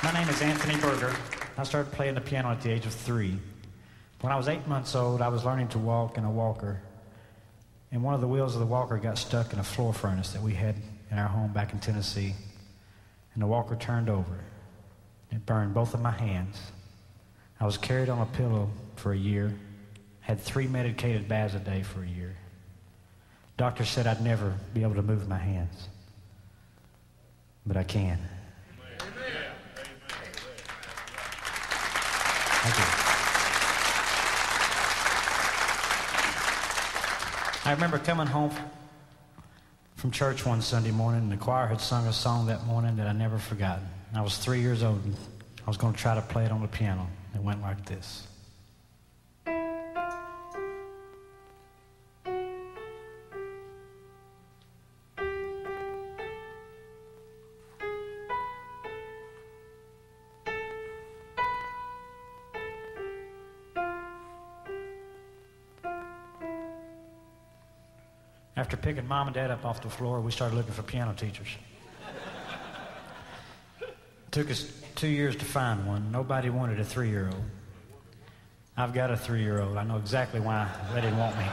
My name is Anthony Berger. I started playing the piano at the age of 3. When I was 8 months old, I was learning to walk in a walker, and one of the wheels of the walker got stuck in a floor furnace that we had in our home back in Tennessee, and the walker turned over. It burned both of my hands. I was carried on a pillow for a year, had 3 medicated baths a day for a year. Doctor said I'd never be able to move my hands, but I can. Thank you. I remember coming home from church one Sunday morning, and the choir had sung a song that morning that I never forgotten. I was 3 years old, and I was going to try to play it on the piano. It went like this. After picking Mom and Dad up off the floor, we started looking for piano teachers. It took us 2 years to find one. Nobody wanted a 3-year-old. I've got a 3-year-old. I know exactly why they didn't want me.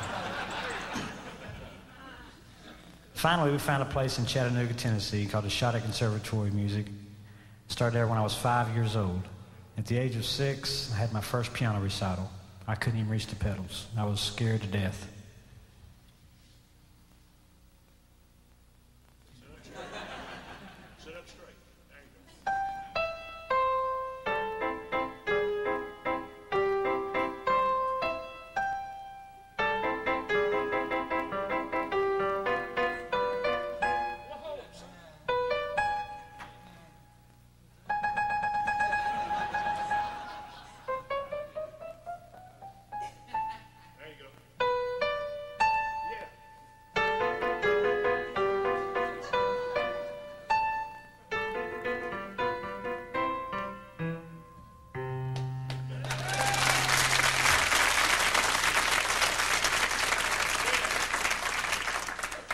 Finally, we found a place in Chattanooga, Tennessee called the Shoddy Conservatory of Music. Started there when I was 5 years old. At the age of 6, I had my first piano recital. I couldn't even reach the pedals. I was scared to death.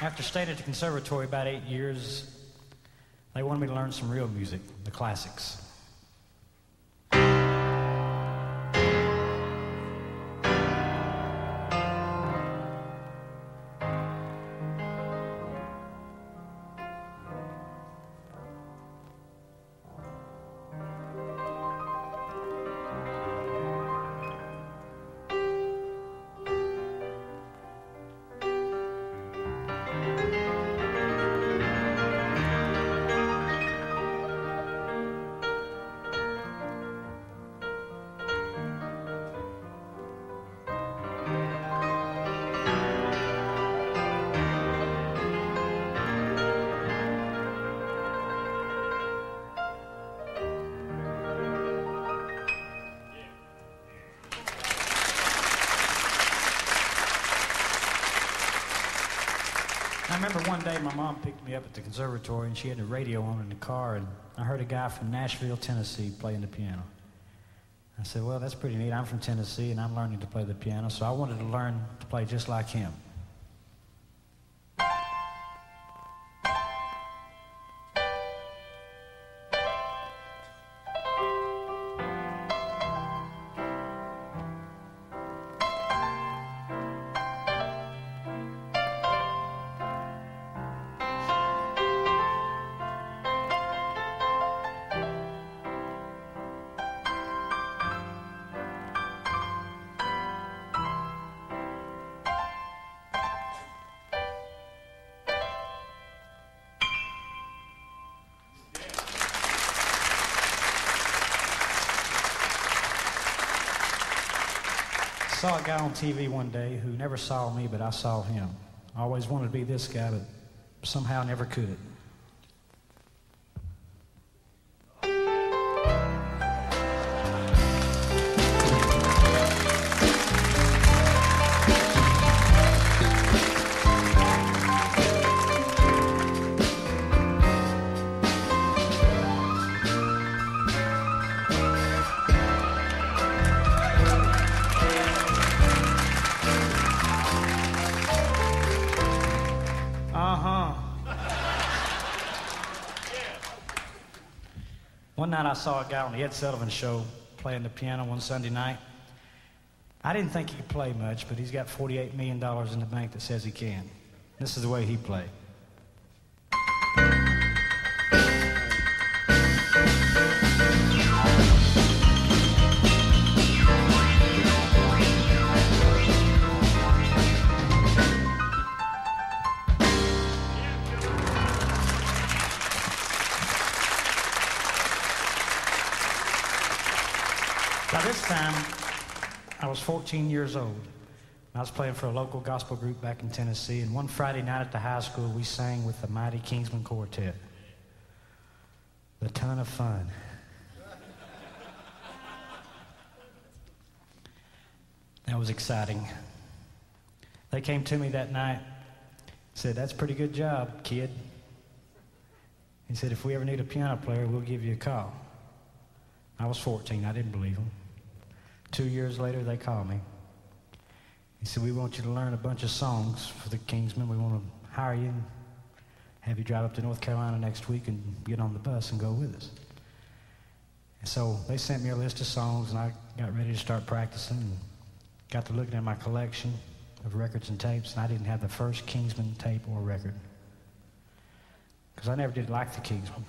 After staying at the conservatory about 8 years, they wanted me to learn some real music, the classics. I remember one day my mom picked me up at the conservatory and she had the radio on in the car, and I heard a guy from Nashville, Tennessee playing the piano. I said, well, that's pretty neat. I'm from Tennessee and I'm learning to play the piano, so I wanted to learn to play just like him. I saw a guy on TV one day who never saw me, but I saw him. I always wanted to be this guy, but somehow never could. One night I saw a guy on the Ed Sullivan Show playing the piano one Sunday night. I didn't think he could play much, but he's got $48 million in the bank that says he can. This is the way he played. By this time, I was 14 years old. I was playing for a local gospel group back in Tennessee, and one Friday night at the high school, we sang with the mighty Kingsmen Quartet. A ton of fun. That was exciting. They came to me that night, said, "That's a pretty good job, kid." He said, "If we ever need a piano player, we'll give you a call." I was 14. I didn't believe him. 2 years later, they called me. He said, "We want you to learn a bunch of songs for the Kingsmen. We want to hire you and have you drive up to North Carolina next week and get on the bus and go with us." And so they sent me a list of songs, and I got ready to start practicing and got to looking at my collection of records and tapes, and I didn't have the first Kingsmen tape or record because I never did like the Kingsmen.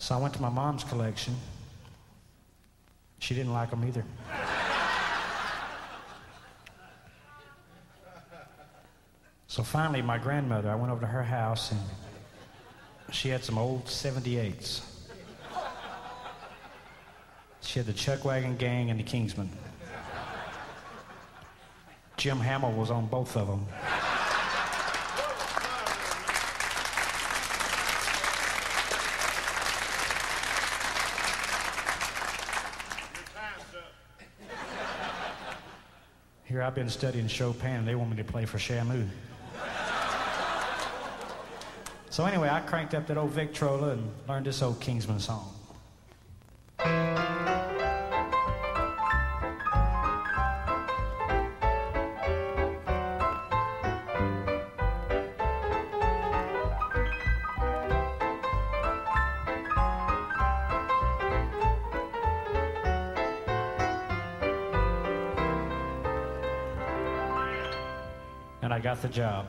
So I went to my mom's collection. She didn't like them either. So finally, my grandmother, I went over to her house, and she had some old 78s. She had the Chuck Wagon Gang and the Kingsmen. Jim Hamill was on both of them. Here I've been studying Chopin, and they want me to play for Shamu. So anyway, I cranked up that old Victrola and learned this old Kingsman song. And I got the job.